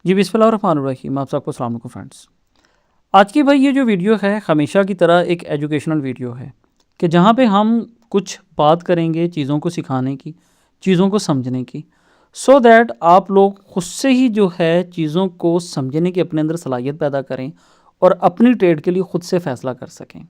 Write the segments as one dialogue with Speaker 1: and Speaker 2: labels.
Speaker 1: जी बिस्मिल्लाहिर्रहमानिर्रहीम। आप सबको अस्सलाम वालेकुम फ्रेंड्स। आज की भाई ये जो वीडियो है हमेशा की तरह एक एजुकेशनल वीडियो है कि जहाँ पे हम कुछ बात करेंगे चीज़ों को सिखाने की, चीज़ों को समझने की, सो दैट आप लोग खुद से ही जो है चीज़ों को समझने की अपने अंदर सलाहियत पैदा करें और अपनी ट्रेड के लिए ख़ुद से फ़ैसला कर सकें।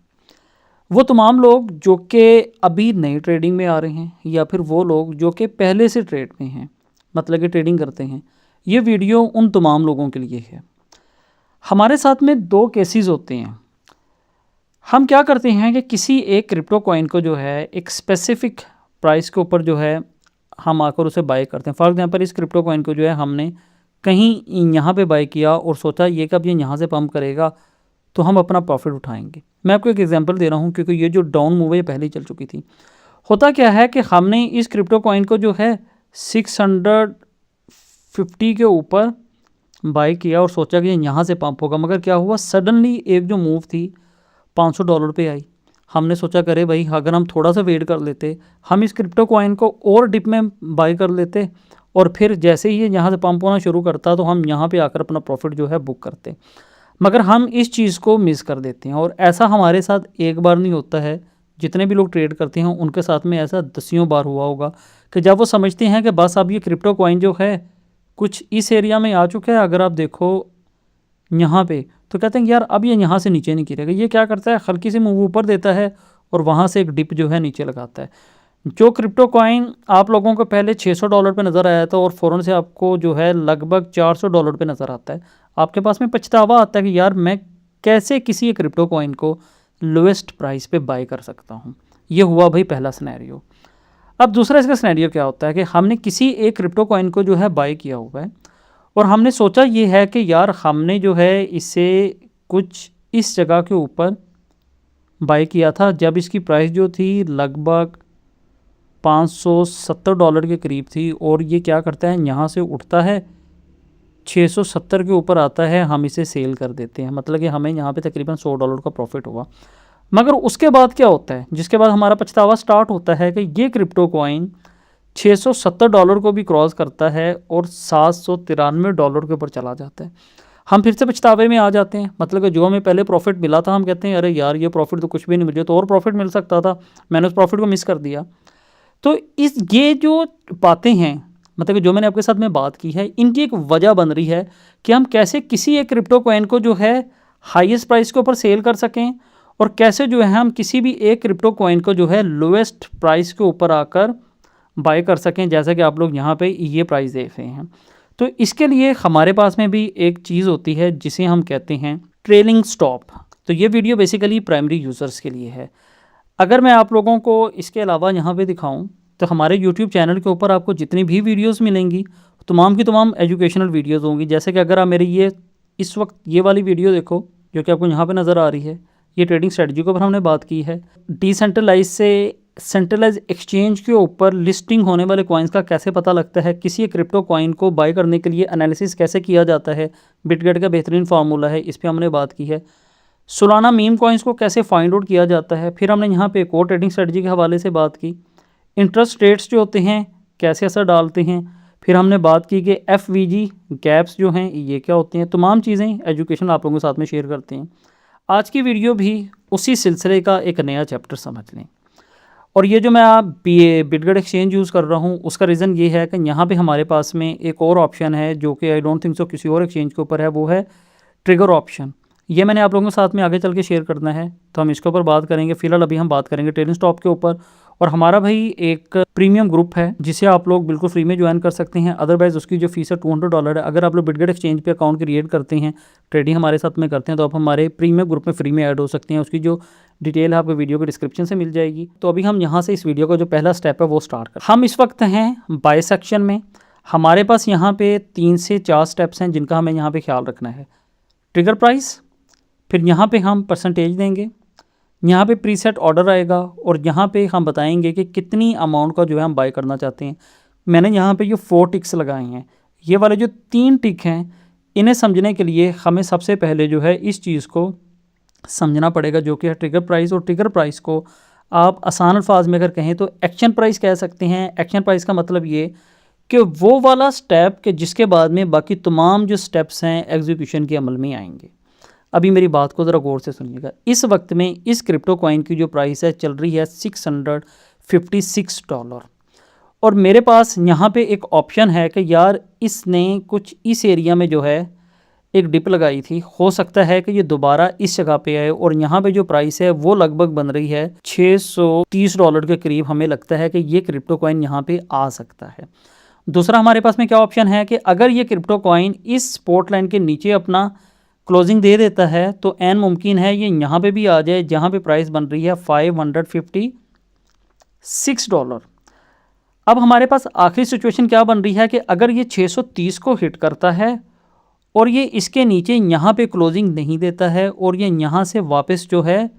Speaker 1: वो तमाम लोग जो कि अभी नई ट्रेडिंग में आ रहे हैं या फिर वो लोग जो कि पहले से ट्रेड में हैं, मतलब कि ट्रेडिंग करते हैं, ये वीडियो उन तमाम लोगों के लिए है। हमारे साथ में दो केसेस होते हैं। हम क्या करते हैं कि किसी एक क्रिप्टो कॉइन को जो है एक स्पेसिफिक प्राइस के ऊपर जो है हम आकर उसे बाय करते हैं। फॉर एग्जांपल इस क्रिप्टो कॉइन को जो है हमने कहीं यहाँ पे बाय किया और सोचा ये कब ये यहाँ से पंप करेगा तो हम अपना प्रॉफिट उठाएंगे। मैं आपको एक एग्जांपल दे रहा हूँ क्योंकि ये जो डाउन मूव है पहले ही चल चुकी थी। होता क्या है कि हमने इस क्रिप्टो कॉइन को जो है 650 के ऊपर बाई किया और सोचा कि यहाँ से पंप होगा, मगर क्या हुआ, सडनली एक जो मूव थी $500 पे आई। हमने सोचा करे भाई अगर हम थोड़ा सा वेट कर लेते, हम इस क्रिप्टो कॉइन को और डिप में बाई कर लेते और फिर जैसे ही ये यहाँ से पंप होना शुरू करता तो हम यहाँ पे आकर अपना प्रॉफिट जो है बुक करते। मगर हम इस चीज़ को मिस कर देते हैं और ऐसा हमारे साथ एक बार नहीं होता है, जितने भी लोग ट्रेड करते हैं उनके साथ में ऐसा दसियों बार हुआ होगा कि जब वो समझते हैं कि बस अब ये क्रिप्टो कॉइन जो है कुछ इस एरिया में आ चुका है, अगर आप देखो यहाँ पे, तो कहते हैं कि यार अब ये यहाँ से नीचे नहीं गिरेगा। ये क्या करता है, हल्की सी मूव ऊपर देता है और वहाँ से एक डिप जो है नीचे लगाता है। जो क्रिप्टो कॉइन आप लोगों को पहले $600 पे नज़र आया था और फ़ौरन से आपको जो है लगभग $400 पे नज़र आता है। आपके पास में पछतावा आता है कि यार मैं कैसे किसी क्रिप्टो कॉइन को लोएस्ट प्राइस पे बाय कर सकता हूँ। ये हुआ भाई पहला सिनेरियो। अब दूसरा इसका सिनेरियो क्या होता है कि हमने किसी एक क्रिप्टो कॉइन को जो है बाय किया हुआ है और हमने सोचा ये है कि यार हमने जो है इसे कुछ इस जगह के ऊपर बाय किया था जब इसकी प्राइस जो थी लगभग $570 के करीब थी, और ये क्या करता है यहाँ से उठता है 670 के ऊपर आता है, हम इसे सेल कर देते हैं। मतलब कि हमें यहाँ पे तकरीबन $100 का प्रॉफिट हुआ। मगर उसके बाद क्या होता है, जिसके बाद हमारा पछतावा स्टार्ट होता है कि ये क्रिप्टो कॉइन $670 को भी क्रॉस करता है और $793 के ऊपर चला जाता है। हम फिर से पछतावे में आ जाते हैं। मतलब कि जो हमें पहले प्रॉफिट मिला था हम कहते हैं अरे यार ये प्रॉफिट तो कुछ भी नहीं मिल रहा, तो और प्रॉफिट मिल सकता था, मैंने उस प्रॉफिट को मिस कर दिया। तो ये जो बातें हैं, मतलब कि जो मैंने आपके साथ में बात की है, इनकी एक वजह बन रही है कि हम कैसे किसी एक क्रिप्टो कॉइन को जो है हाईएस्ट प्राइस के ऊपर सेल कर सकें और कैसे जो है हम किसी भी एक क्रिप्टो कॉइन को जो है लोएस्ट प्राइस के ऊपर आकर बाय कर सकें, जैसा कि आप लोग यहाँ पे ये प्राइस देख रहे हैं। तो इसके लिए हमारे पास में भी एक चीज़ होती है जिसे हम कहते हैं ट्रेलिंग स्टॉप। तो ये वीडियो बेसिकली प्राइमरी यूज़र्स के लिए है। अगर मैं आप लोगों को इसके अलावा यहाँ पे दिखाऊं तो हमारे YouTube चैनल के ऊपर आपको जितनी भी वीडियोस मिलेंगी तमाम की तमाम एजुकेशनल वीडियोस होंगी। जैसे कि अगर आप मेरी ये इस वक्त ये वाली वीडियो देखो जो कि आपको यहाँ पे नज़र आ रही है, ये ट्रेडिंग स्ट्रेटजी के ऊपर हमने बात की है। डिसेंट्रलाइज से सेंट्रलाइज एक्सचेंज के ऊपर लिस्टिंग होने वाले कॉइन्स का कैसे पता लगता है, किसी क्रिप्टो कॉइन को बाय करने के लिए एनालिसिस कैसे किया जाता है, बिटगेट का बेहतरीन फार्मूला है, इस पर हमने बात की है। सोलाना मीम कॉइन्स को कैसे फाइंड आउट किया जाता है, फिर हमने यहाँ पे एक और ट्रेडिंग स्ट्रेटजी के हवाले से बात की। इंटरेस्ट रेट्स जो होते हैं कैसे असर डालते हैं, फिर हमने बात की कि FVG गैप्स जो हैं ये क्या होते हैं। तमाम चीज़ें एजुकेशन आप लोगों के साथ में शेयर करते हैं। आज की वीडियो भी उसी सिलसिले का एक नया चैप्टर समझ लें। और ये जो मैं बिटगेट एक्सचेंज यूज़ कर रहा हूँ उसका रीज़न ये है कि यहाँ पे हमारे पास में एक और ऑप्शन है जो कि आई डोंट थिंक सो किसी और एक्सचेंज के ऊपर है, वो है ट्रिगर ऑप्शन। ये मैंने आप लोगों के साथ में आगे चल के शेयर करना है, तो हम इसके ऊपर बात करेंगे। फिलहाल अभी हम बात करेंगे ट्रेडिंग स्टॉप के ऊपर। और हमारा भाई एक प्रीमियम ग्रुप है जिसे आप लोग बिल्कुल फ्री में ज्वाइन कर सकते हैं। अदरवाइज़ उसकी जो फीस है $200 है। अगर आप लोग बिटगेट एक्सचेंज पे अकाउंट क्रिएट करते हैं, ट्रेडिंग हमारे साथ में करते हैं, तो आप हमारे प्रीमियम ग्रुप में फ्री में ऐड हो सकते हैं। उसकी जो डिटेल है आपको वीडियो के डिस्क्रिप्शन से मिल जाएगी। तो अभी हम यहाँ से इस वीडियो का जो पहला स्टेप है वो स्टार्ट कर। हम इस वक्त हैं बाय सेक्शन में। हमारे पास यहाँ पे 3 से 4 स्टेप्स हैं जिनका हमें यहाँ पे ख्याल रखना है। ट्रिगर प्राइस, फिर यहाँ पे हम परसेंटेज देंगे, यहाँ पे प्रीसेट ऑर्डर आएगा और यहाँ पे हम बताएंगे कि कितनी अमाउंट का जो है हम बाय करना चाहते हैं। मैंने यहाँ पे ये 4 टिक्स लगाए हैं। ये वाले जो 3 टिक हैं इन्हें समझने के लिए हमें सबसे पहले जो है इस चीज़ को समझना पड़ेगा जो कि है ट्रिगर प्राइस। और ट्रिगर प्राइस को आप आसान अल्फाज में अगर कहें तो एक्शन प्राइस कह सकते हैं। एक्शन प्राइस का मतलब ये कि वो वाला स्टेप कि जिसके बाद में बाकी तमाम जो स्टेप्स हैं एग्जीक्यूशन के अमल में आएंगे। अभी मेरी बात को ज़रा गौर से सुनिएगा। इस वक्त में इस क्रिप्टो कॉइन की जो प्राइस है चल रही है $656 और मेरे पास यहाँ पे एक ऑप्शन है कि यार इसने कुछ इस एरिया में जो है एक डिप लगाई थी, हो सकता है कि ये दोबारा इस जगह पे आए और यहाँ पे जो प्राइस है वो लगभग बन रही है $630 के करीब। हमें लगता है कि ये क्रिप्टो कॉइन यहाँ पे आ सकता है। दूसरा हमारे पास में क्या ऑप्शन है कि अगर ये क्रिप्टो कॉइन इस सपोर्ट लाइन के नीचे अपना क्लोजिंग दे देता है तो एन मुमकिन है ये यहाँ पे भी आ जाए जहाँ पे प्राइस बन रही है $556। अब हमारे पास आखिरी सिचुएशन क्या बन रही है कि अगर ये 630 को हिट करता है और ये इसके नीचे यहाँ पे क्लोजिंग नहीं देता है और ये यहाँ से वापस जो है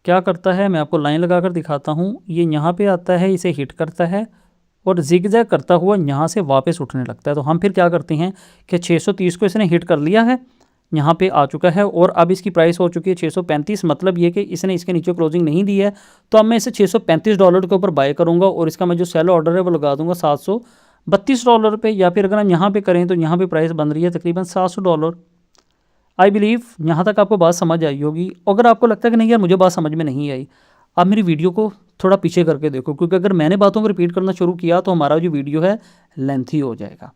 Speaker 1: क्या करता है, मैं आपको लाइन लगा कर दिखाता हूँ। ये यहाँ पे आता है, इसे हिट करता है और जिगजैग करता हुआ यहाँ से वापस उठने लगता है। तो हम फिर क्या करते हैं कि 630 को इसने हिट कर लिया है, यहाँ पे आ चुका है और अब इसकी प्राइस हो चुकी है 635। मतलब ये कि इसने इसके नीचे क्लोजिंग नहीं दी है, तो अब मैं इसे $635 के ऊपर बाय करूँगा और इसका मैं जो सेल ऑर्डर है वो लगा दूंगा $732 पे। या फिर अगर हम यहाँ पे करें तो यहाँ पे प्राइस बन रही है तकरीबन $700। आई बिलीव यहाँ तक आपको बात समझ आई होगी। अगर आपको लगता है कि नहीं यार मुझे बात समझ में नहीं आई, आप मेरी वीडियो को थोड़ा पीछे करके देखो, क्योंकि अगर मैंने बातों को रिपीट करना शुरू किया तो हमारा जो वीडियो है लेंथी हो जाएगा।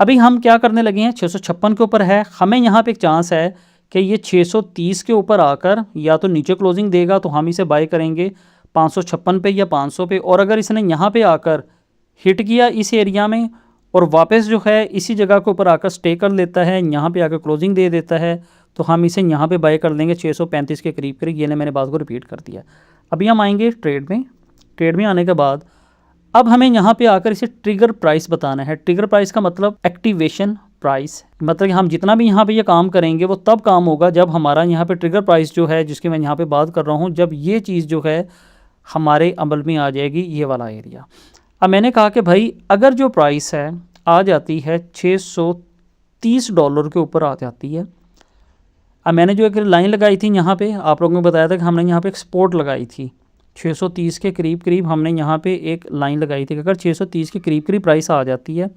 Speaker 1: अभी हम क्या करने लगे हैं, 656 के ऊपर है। हमें यहाँ पे एक चांस है कि ये 630 के ऊपर आकर या तो नीचे क्लोजिंग देगा तो हम इसे बाय करेंगे 556 पे या 500 पे, और अगर इसने यहाँ पे आकर हिट किया इस एरिया में और वापस जो है इसी जगह के ऊपर आकर स्टे कर लेता है, यहाँ पे आकर क्लोजिंग दे देता है, तो हम इसे यहाँ पे बाय कर लेंगे 635 के करीब करीब। ये मैंने बात को रिपीट कर दिया। अभी हम आएंगे ट्रेड में। ट्रेड में आने के बाद अब हमें यहाँ पे आकर इसे ट्रिगर प्राइस बताना है। ट्रिगर प्राइस का मतलब एक्टिवेशन प्राइस, मतलब कि हम जितना भी यहाँ पे ये काम करेंगे वो तब काम होगा जब हमारा यहाँ पे ट्रिगर प्राइस जो है, जिसकी मैं यहाँ पे बात कर रहा हूँ, जब ये चीज़ जो है हमारे अमल में आ जाएगी, ये वाला एरिया। अब मैंने कहा कि भाई अगर जो प्राइस है आ जाती है $630 के ऊपर आ जाती है। अब मैंने जो एक लाइन लगाई थी यहाँ पे, आप लोगों को बताया था कि हमने यहाँ पे एक सपोर्ट लगाई थी 630 के करीब करीब। हमने यहाँ पे एक लाइन लगाई थी कि अगर 630 के करीब करीब प्राइस आ जाती है,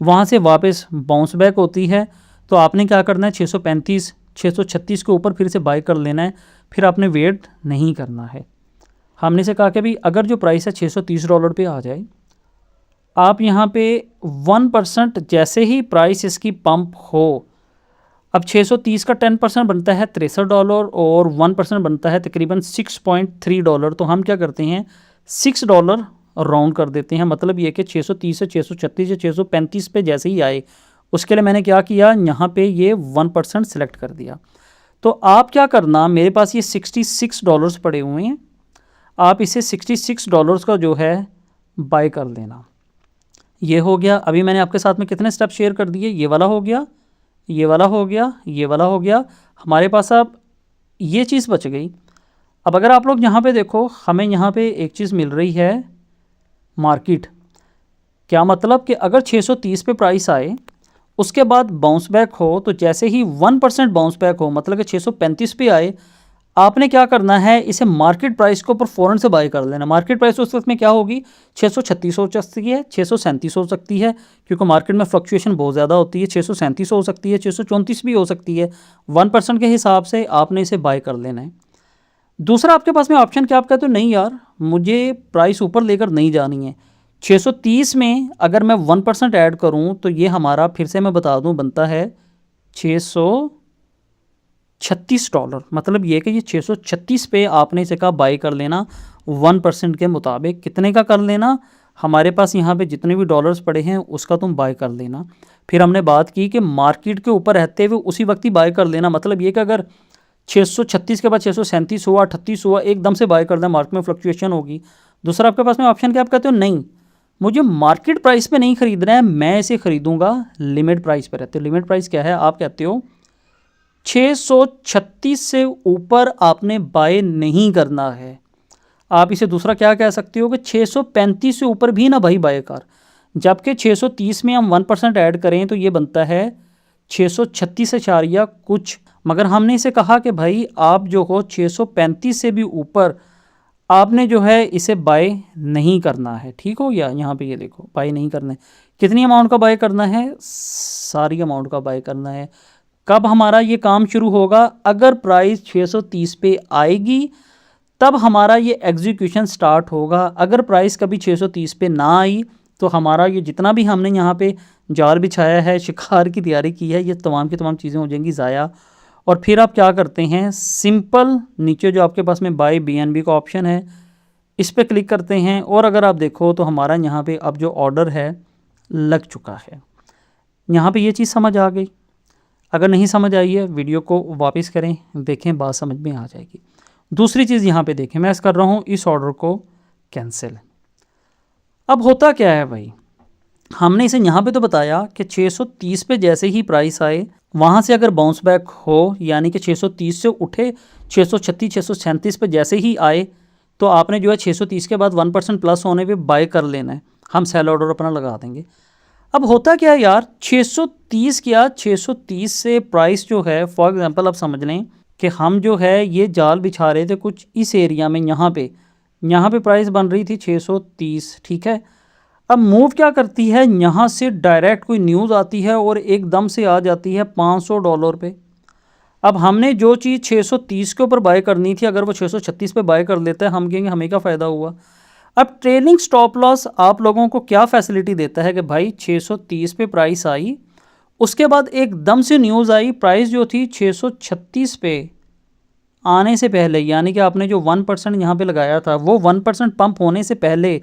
Speaker 1: वहाँ से वापस बाउंस बैक होती है, तो आपने क्या करना है 635 636 के ऊपर फिर से बाय कर लेना है। फिर आपने वेट नहीं करना है। हमने से कहा कि भाई अगर जो प्राइस है $630 पे आ जाए, आप यहाँ पे 1% जैसे ही प्राइस इसकी पंप हो, अब 630 का 10% बनता है $63 और 1% बनता है तकरीबन $6.3। तो हम क्या करते हैं $6 राउंड कर देते हैं। मतलब ये कि 630 से 636 या 635 पे जैसे ही आए, उसके लिए मैंने क्या किया, यहाँ पे ये 1% सेलेक्ट कर दिया। तो आप क्या करना, मेरे पास ये $66 पड़े हुए हैं, आप इसे $66 का जो है बाय कर लेना। ये हो गया। अभी मैंने आपके साथ में कितने स्टेप शेयर कर दिए, ये वाला हो गया, ये वाला हो गया, ये वाला हो गया। हमारे पास अब ये चीज़ बच गई। अब अगर आप लोग यहाँ पे देखो, हमें यहाँ पे एक चीज़ मिल रही है मार्केट। क्या मतलब कि अगर 630 पे प्राइस आए, उसके बाद बाउंस बैक हो, तो जैसे ही 1% बाउंस बैक हो, मतलब कि 635 पे आए, आपने क्या करना है, इसे मार्केट प्राइस के ऊपर फ़ौरन से बाय कर लेना। मार्केट प्राइस उस वक्त में क्या होगी, 636 हो सकती है, 637 हो सकती है, क्योंकि मार्केट में फ्लक्चुएशन बहुत ज़्यादा होती है। 637 हो सकती है, 634 भी हो सकती है। 1% के हिसाब से आपने इसे बाय कर लेना है। दूसरा आपके पास में ऑप्शन क्या, आप कहते हो नहीं यार मुझे प्राइस ऊपर लेकर नहीं जानी है, 630 में अगर मैं 1% ऐड करूँ तो ये हमारा, फिर से मैं बता दूँ, बनता है $636। मतलब ये कि ये 636 पे आपने इसे कहा बाई कर लेना 1% के मुताबिक। कितने का कर लेना, हमारे पास यहाँ पे जितने भी डॉलर्स पड़े हैं उसका तुम बाय कर लेना। फिर हमने बात की कि मार्केट के ऊपर रहते हुए उसी वक्त ही बाय कर लेना। मतलब ये कि अगर 636 के बाद 637 हुआ, 38 हुआ, एकदम से बाय कर दें, मार्केट में फ्लक्चुएशन होगी। दूसरा आपके पास में ऑप्शन क्या, आप कहते हो नहीं मुझे मार्केट प्राइस पे नहीं खरीदना है, मैं इसे खरीदूंगा लिमिट प्राइस पे। रहते हो लिमिट प्राइस क्या है, आप कहते हो 636 से ऊपर आपने बाय नहीं करना है। आप इसे दूसरा क्या कह सकते हो कि 635 से ऊपर भी ना भाई बाय कर। जबकि 630 में हम 1% ऐड करें तो ये बनता है 636 कुछ। मगर हमने इसे कहा कि भाई आप जो हो 635 से भी ऊपर आपने जो है इसे बाय नहीं करना है। ठीक हो गया, यहाँ पे ये देखो बाय नहीं करना है। कितनी अमाउंट का बाय करना है? सारी अमाउंट का बाय करना है। कब हमारा ये काम शुरू होगा? अगर प्राइस 630 पे आएगी तब हमारा ये एग्जीक्यूशन स्टार्ट होगा। अगर प्राइस कभी 630 पे ना आई तो हमारा ये जितना भी हमने यहाँ पे जाल बिछाया है, शिकार की तैयारी की है, ये तमाम की तमाम चीज़ें हो जाएंगी ज़ाया। और फिर आप क्या करते हैं, सिंपल नीचे जो आपके पास में बाय BNB का ऑप्शन है इस पर क्लिक करते हैं और अगर आप देखो तो हमारा यहाँ पे अब जो ऑर्डर है लग चुका है। यहाँ पे ये चीज़ समझ आ गई? अगर नहीं समझ आई है वीडियो को वापस करें, देखें, बात समझ में आ जाएगी। दूसरी चीज़ यहाँ पे देखें, मैं कर रहा हूँ इस ऑर्डर को कैंसिल। अब होता क्या है भाई, हमने इसे यहाँ पे तो बताया कि 630 पे जैसे ही प्राइस आए वहाँ से अगर बाउंस बैक हो, यानी कि 630 से उठे 636 637 पे जैसे ही आए तो आपने जो है 630 के बाद 1% प्लस होने पे बाय कर लेना है, हम सेल ऑर्डर अपना लगा देंगे। अब होता क्या है यार, 630 क्या 630 से प्राइस जो है, फॉर एग्जांपल आप समझ लें कि हम जो है ये जाल बिछा रहे थे कुछ इस एरिया में, यहाँ पे प्राइस बन रही थी 630, ठीक है। अब मूव क्या करती है, यहाँ से डायरेक्ट कोई न्यूज़ आती है और एकदम से आ जाती है $500 पे। अब हमने जो चीज़ 630 के ऊपर बाय करनी थी, अगर वो 636 पे बाय कर लेता है, हम कहेंगे हमें क्या फ़ायदा हुआ। अब ट्रेलिंग स्टॉप लॉस आप लोगों को क्या फैसिलिटी देता है कि भाई 630 पे प्राइस आई, उसके बाद एकदम से न्यूज़ आई, प्राइस जो थी 636 पे आने से पहले, यानी कि आपने जो 1% यहाँ पे लगाया था वो 1% पंप होने से पहले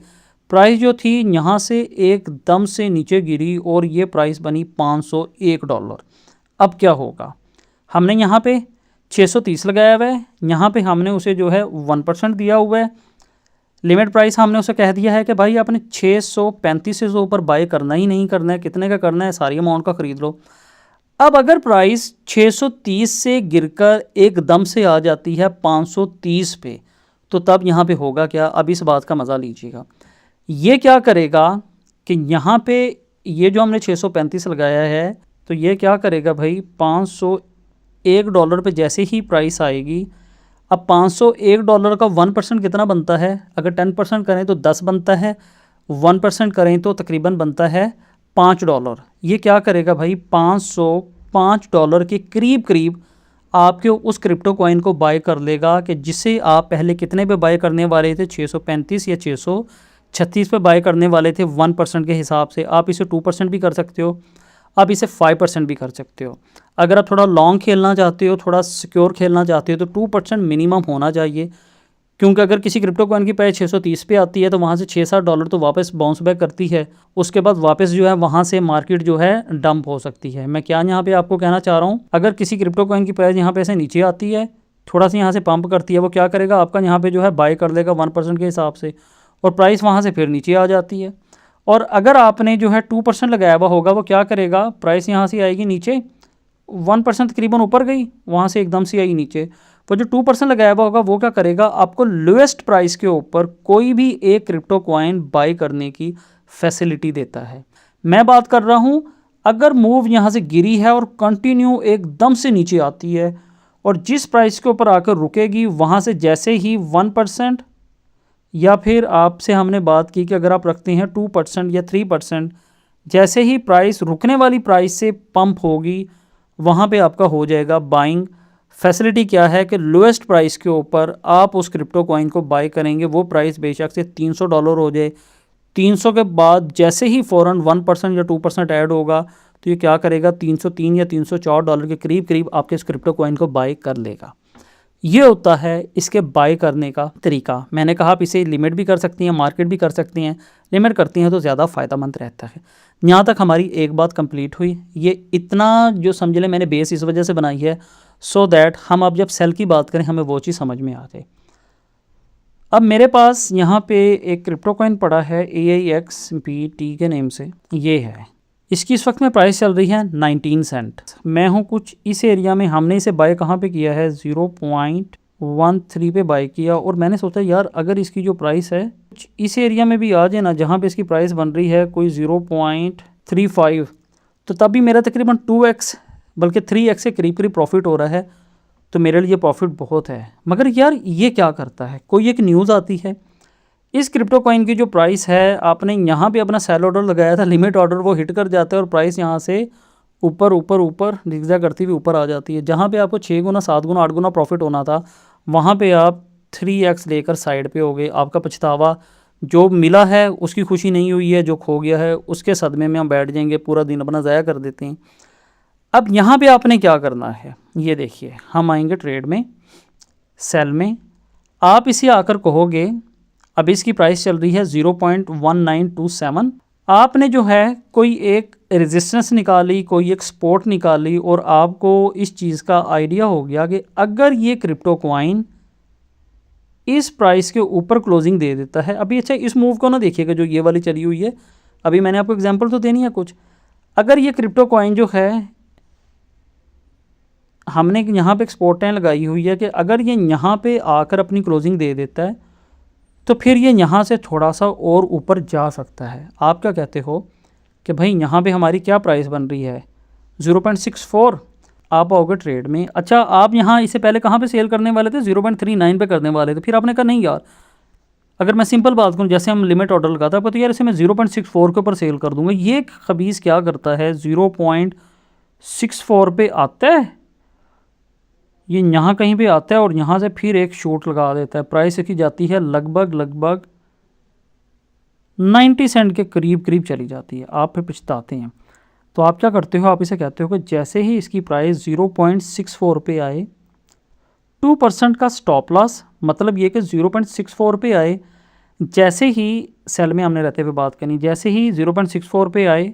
Speaker 1: प्राइस जो थी यहाँ से एकदम से नीचे गिरी और ये प्राइस बनी $501। अब क्या होगा, हमने यहाँ पे 630 लगाया हुआ है, यहाँ पे हमने उसे जो है 1% दिया हुआ है, लिमिट प्राइस हमने उसे कह दिया है कि भाई आपने 635 से ऊपर बाय करना ही नहीं करना है, कितने का करना है, सारी अमाउंट का ख़रीद लो। अब अगर प्राइस 630 से गिरकर एकदम से आ जाती है 530 पे, तो तब यहाँ पे होगा क्या, अब इस बात का मज़ा लीजिएगा। ये क्या करेगा कि यहाँ पे ये जो हमने 635 लगाया है तो ये क्या करेगा भाई, $501 पे जैसे ही प्राइस आएगी, अब $501 का 1% कितना बनता है, अगर 10% करें तो 10 बनता है, 1% करें तो तकरीबन बनता है $5। ये क्या करेगा भाई, $505 के करीब करीब आपके उस क्रिप्टो कॉइन को बाय कर लेगा कि जिसे आप पहले कितने पे बाय करने वाले थे, 635 या 636 पे बाय करने वाले थे 1% के हिसाब से। आप इसे 2% भी कर सकते हो, आप इसे 5% भी कर सकते हो। अगर आप थोड़ा लॉन्ग खेलना चाहते हो, थोड़ा सिक्योर खेलना चाहते हो तो 2% मिनिमम होना चाहिए, क्योंकि अगर किसी क्रिप्टो कॉइन की प्राइस 630 पे आती है तो वहाँ से $6-7 तो वापस बाउंस बैक करती है, उसके बाद वापस जो है वहाँ से मार्केट जो है डंप हो सकती है। मैं क्या यहाँ पे आपको कहना चाह रहा हूँ, अगर किसी क्रिप्टो कॉइन की प्राइस यहाँ पे ऐसे नीचे आती है, थोड़ा सा यहाँ से पंप करती है, वो क्या करेगा, आपका यहाँ पे जो है बाय कर लेगा 1% के हिसाब से और प्राइस वहाँ से फिर नीचे आ जाती है। और अगर आपने जो है 2% लगाया हुआ होगा, वो क्या करेगा, प्राइस यहाँ से आएगी नीचे, 1% तकरीबन ऊपर गई, वहाँ से एकदम से आई नीचे, वो जो 2% लगाया हुआ होगा वो क्या करेगा, आपको लोएस्ट प्राइस के ऊपर कोई भी एक क्रिप्टो कॉइन बाय करने की फैसिलिटी देता है। मैं बात कर रहा हूँ अगर मूव यहाँ से गिरी है और कंटिन्यू एकदम से नीचे आती है और जिस प्राइस के ऊपर आकर रुकेगी वहाँ से जैसे ही 1% या फिर आपसे हमने बात की कि अगर आप रखते हैं 2% या 3%, जैसे ही प्राइस रुकने वाली प्राइस से पंप होगी वहाँ पे आपका हो जाएगा बाइंग। फैसिलिटी क्या है कि लोएस्ट प्राइस के ऊपर आप उस क्रिप्टो कॉइन को बाय करेंगे, वो प्राइस बेशक से $300 हो जाए, 300 के बाद जैसे ही फ़ौरन 1% या 2% ऐड होगा तो ये क्या करेगा, $303 या $304 के करीब करीब आपके इस क्रिप्टो कॉइन को बाय कर लेगा। ये होता है इसके बाय करने का तरीका। मैंने कहा आप इसे लिमिट भी कर सकती हैं, मार्केट भी कर सकती हैं, लिमिट करती हैं तो ज़्यादा फ़ायदेमंद रहता है। यहाँ तक हमारी एक बात कंप्लीट हुई। ये इतना जो समझ लें मैंने बेस इस वजह से बनाई है सो दैट हम अब जब सेल की बात करें हमें वो चीज़ समझ में आ जाए। अब मेरे पास यहाँ पे एक क्रिप्टो कॉइन पड़ा है AIXBT के नेम से, ये है, इसकी इस वक्त में प्राइस चल रही है 19 सेंट। मैं हूँ कुछ इस एरिया में, हमने इसे बाय कहाँ पे किया है, 0.13 पे बाय किया और मैंने सोचा यार अगर इसकी जो प्राइस है कुछ इस एरिया में भी आ जाए ना जहाँ पे इसकी प्राइस बन रही है कोई 0.35, तो तब भी मेरा तकरीबन 2x बल्कि 3x के करीब करीब प्रॉफिट हो रहा है, तो मेरे लिए प्रॉफिट बहुत है। मगर यार ये क्या करता है, कोई एक न्यूज़ आती है, इस क्रिप्टो कॉइन की जो प्राइस है, आपने यहाँ पे अपना सेल ऑर्डर लगाया था, लिमिट ऑर्डर वो हिट कर जाता है और प्राइस यहाँ से ऊपर ऊपर ऊपर जिगजैग करती हुई ऊपर आ जाती है। जहाँ पे आपको 6 गुना 7 गुना 8 गुना प्रॉफिट होना था, वहाँ पे आप 3x लेकर साइड पे हो गए। आपका पछतावा, जो मिला है उसकी खुशी नहीं हुई है, जो खो गया है उसके सदमे में हम बैठ जाएंगे, पूरा दिन अपना ज़ाया कर देते हैं। अब यहाँ पे आपने क्या करना है, ये देखिए, हम आएंगे ट्रेड में, सेल में। आप इसे आकर कहोगे, अब इसकी प्राइस चल रही है 0.1927। आपने जो है कोई एक रेजिस्टेंस निकाली, कोई एक सपोर्ट निकाली और आपको इस चीज़ का आइडिया हो गया कि अगर ये क्रिप्टो कॉइन इस प्राइस के ऊपर क्लोजिंग दे देता है। अभी अच्छा इस मूव को ना देखिएगा, जो ये वाली चली हुई है, अभी मैंने आपको एग्जांपल तो देनी है कुछ। अगर ये क्रिप्टो कॉइन जो है, हमने यहाँ पे एक सपोर्ट लाइन लगाई हुई है कि अगर ये यहाँ पे आकर अपनी क्लोजिंग दे देता है तो फिर ये यहाँ से थोड़ा सा और ऊपर जा सकता है। आप क्या कहते हो कि भाई यहाँ पे हमारी क्या प्राइस बन रही है 0.64, आप आओगे ट्रेड में। अच्छा, आप यहाँ इससे पहले कहाँ पे सेल करने वाले थे, 0.39 पे करने वाले थे। फिर आपने कहा नहीं यार, अगर मैं सिंपल बात करूँ, जैसे हम लिमिट ऑर्डर लगाता है तो यार इसे मैं 0.64 के ऊपर सेल कर दूँगा। ये खबीज़ क्या करता है, 0.64 पे आता है, ये यहाँ कहीं पे आता है और यहाँ से फिर एक शूट लगा देता है। प्राइस इसकी जाती है लगभग 90 सेंट के करीब चली जाती है। आप फिर पछताते हैं। तो आप क्या करते हो, आप इसे कहते हो कि जैसे ही इसकी प्राइस 0.64 पे आए, 2% का स्टॉप लॉस, मतलब ये कि 0.64 पे आए, जैसे ही सेल में हमने रहते हुए बात करनी, जैसे ही 0.64 पे आए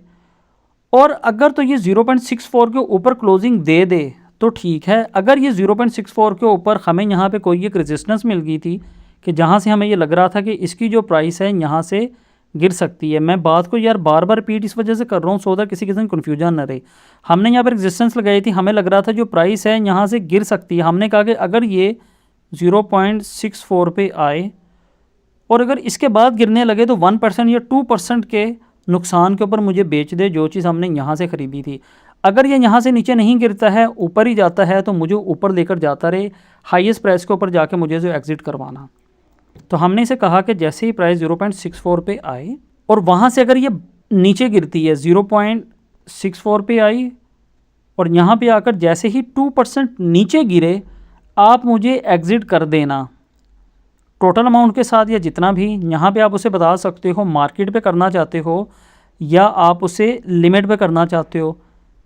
Speaker 1: और अगर तो ये 0.64 के ऊपर क्लोजिंग दे दे तो ठीक है। अगर ये 0.64 के ऊपर हमें यहाँ पे कोई एक रेजिस्टेंस मिल गई थी कि जहाँ से हमें ये लग रहा था कि इसकी जो प्राइस है यहाँ से गिर सकती है। मैं बात को यार बार बार रिपीट इस वजह से कर रहा हूँ सो दैट किसी किस्म कन्फ्यूजन ना रहे। हमने यहाँ पर रेजिस्टेंस लगाई थी, हमें लग रहा था जो प्राइस है यहाँ से गिर सकती है। हमने कहा कि अगर ये 0.64 पे आए और अगर इसके बाद गिरने लगे तो 1% या 2% के नुकसान के ऊपर मुझे बेच दे जो चीज़ हमने यहाँ से ख़रीदी थी। अगर ये यहाँ से नीचे नहीं गिरता है, ऊपर ही जाता है, तो मुझे ऊपर लेकर जाता रहे, हाईएस्ट प्राइस के ऊपर जाके मुझे जो एग्ज़िट करवाना। तो हमने इसे कहा कि जैसे ही प्राइस 0.64 पे आए और वहाँ से अगर ये नीचे गिरती है, 0.64 पे आई और यहाँ पे आकर जैसे ही 2% नीचे गिरे, आप मुझे एग्ज़िट कर देना टोटल अमाउंट के साथ या जितना भी। यहाँ पे आप उसे बता सकते हो मार्केट पे करना चाहते हो या आप उसे लिमिट पे करना चाहते हो।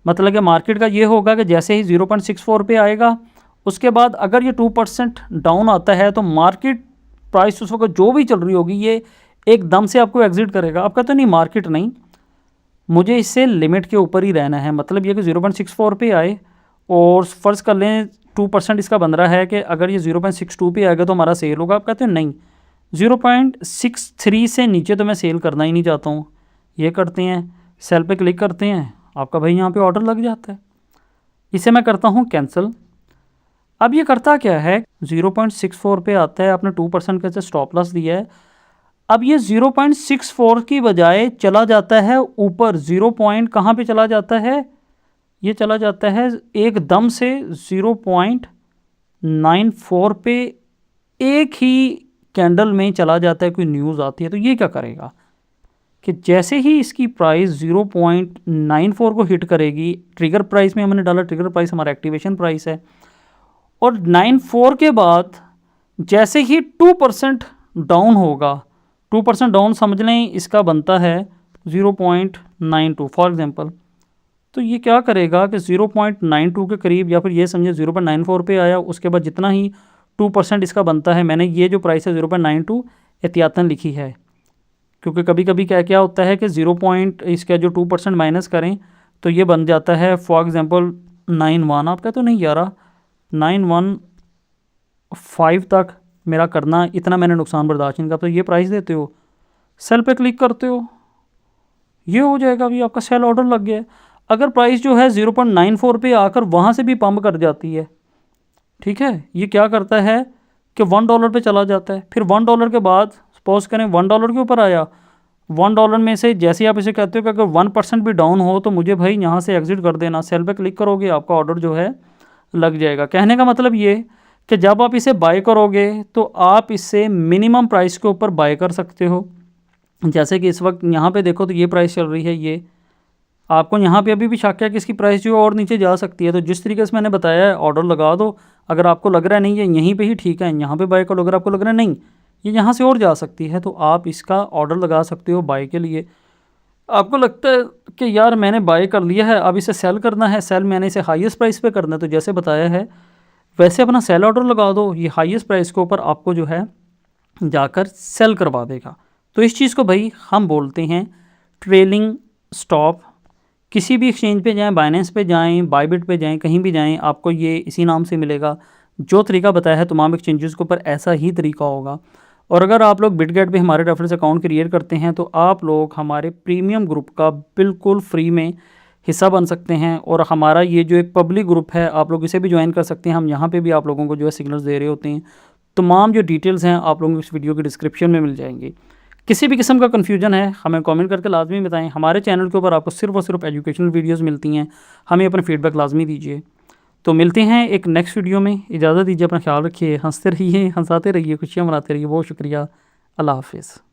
Speaker 1: मतलब कि मार्केट का ये होगा कि जैसे ही 0.64 पे आएगा, उसके बाद अगर ये 2% डाउन आता है तो मार्केट प्राइस उस वक्त जो भी चल रही होगी ये एकदम से आपको एग्जिट करेगा। आप कहते हो नहीं मार्केट नहीं, मुझे इससे लिमिट के ऊपर ही रहना है। मतलब ये कि 0.64 पे आए और फ़र्ज़ कर लें 2% इसका बन रहा है कि अगर ये 0.62 पे आएगा तो हमारा सेल होगा। आप कहते हैं नहीं, 0.63 से नीचे तो मैं सेल करना ही नहीं चाहता हूँ। ये करते हैं, सेल पे क्लिक करते हैं, आपका भाई यहाँ पे ऑर्डर लग जाता है। इसे मैं करता हूँ कैंसिल। अब ये करता क्या है, 0.64 पे आता है, आपने 2% का स्टॉप लॉस दिया है। अब ये 0.64 की बजाय चला जाता है ऊपर, 0 पॉइंट कहाँ पे चला जाता है, ये चला जाता है एकदम से 0.94 पे एक ही कैंडल में चला जाता है। कोई न्यूज़ आती है तो ये क्या करेगा कि जैसे ही इसकी प्राइस 0.94 को हिट करेगी, ट्रिगर प्राइस में हमने डाला, ट्रिगर प्राइस हमारा एक्टिवेशन प्राइस है, और 94 के बाद जैसे ही 2% डाउन होगा, 2% डाउन समझ लें इसका बनता है 0.92 फॉर एग्जांपल। तो ये क्या करेगा कि 0.92 के करीब या फिर ये समझे 0.94 पे आया, उसके बाद जितना ही 2% इसका बनता है, मैंने ये जो प्राइस है 0.92 एहतियातन लिखी है क्योंकि कभी कभी क्या होता है कि 0 पॉइंट इसका जो 2% माइनस करें तो ये बन जाता है फॉर एग्जांपल 91। आप कहते हो नहीं यार 915 तक मेरा करना, इतना मैंने नुकसान बर्दाश्त नहीं करता, तो ये प्राइस देते हो, सेल पे क्लिक करते हो, ये हो जाएगा। अभी आपका सेल ऑर्डर लग गया है। अगर प्राइस जो है 0.94 पे आकर वहाँ से भी पंप कर जाती है, ठीक है, ये क्या करता है कि $1 पे चला जाता है। फिर $1 के बाद सपोज करें $1 के ऊपर आया, $1 में से जैसे आप इसे कहते हो कि अगर 1% भी डाउन हो तो मुझे भाई यहाँ से एग्जिट कर देना, सेल पे क्लिक करोगे, आपका ऑर्डर जो है लग जाएगा। कहने का मतलब ये कि जब आप इसे बाय करोगे तो आप इससे मिनिमम प्राइस के ऊपर बाय कर सकते हो। जैसे कि इस वक्त यहाँ पे देखो तो ये प्राइस चल रही है, ये आपको यहाँ पे अभी भी शक है कि इसकी प्राइस जो और नीचे जा सकती है। तो जिस तरीके से मैंने बताया है ऑर्डर लगा दो, अगर आपको लग रहा है नहीं ये यहीं पे ही ठीक है, यहाँ पे बाय करो, अगर आपको लग रहा है नहीं ये यहाँ से और जा सकती है, तो आप इसका ऑर्डर लगा सकते हो बाय के लिए। आपको लगता है कि यार मैंने बाय कर लिया है, अब इसे सेल करना है, सेल मैंने इसे हाईएस्ट प्राइस पे करना है, तो जैसे बताया है वैसे अपना सेल ऑर्डर लगा दो, ये हाईएस्ट प्राइस के ऊपर आपको जो है जाकर सेल करवा देगा। तो इस चीज़ को भाई हम बोलते हैं ट्रेलिंग स्टॉप। किसी भी एक्सचेंज पे जाएं, बाइनेंस पे जाएं, बायबिट पे जाएं, कहीं भी जाएं, आपको ये इसी नाम से मिलेगा। जो तरीका बताया है तमाम एक्सचेंजेस के ऊपर ऐसा ही तरीका होगा। और अगर आप लोग बिटगेट पे हमारे रेफरेंस अकाउंट क्रिएट करते हैं तो आप लोग हमारे प्रीमियम ग्रुप का बिल्कुल फ्री में हिस्सा बन सकते हैं। और हमारा ये जो एक पब्लिक ग्रुप है आप लोग इसे भी ज्वाइन कर सकते हैं। हम यहाँ पे भी आप लोगों को जो है सिग्नल्स दे रहे होते हैं। तमाम जो डिटेल्स हैं आप लोगों को इस वीडियो के डिस्क्रिप्शन में मिल जाएंगी। किसी भी किस्म का कन्फ्यूजन है हमें कमेंट करके लाजमी बताएं। हमारे चैनल के ऊपर आपको सिर्फ और सिर्फ एजुकेशनल वीडियोस मिलती हैं, हमें अपना फीडबैक लाजमी दीजिए। तो मिलते हैं एक नेक्स्ट वीडियो में, इजाज़त दीजिए, अपना ख्याल रखिए, हंसते रहिए, हंसाते रहिए, खुशियाँ मनाते रहिए। बहुत शुक्रिया, अल्लाह हाफिज़।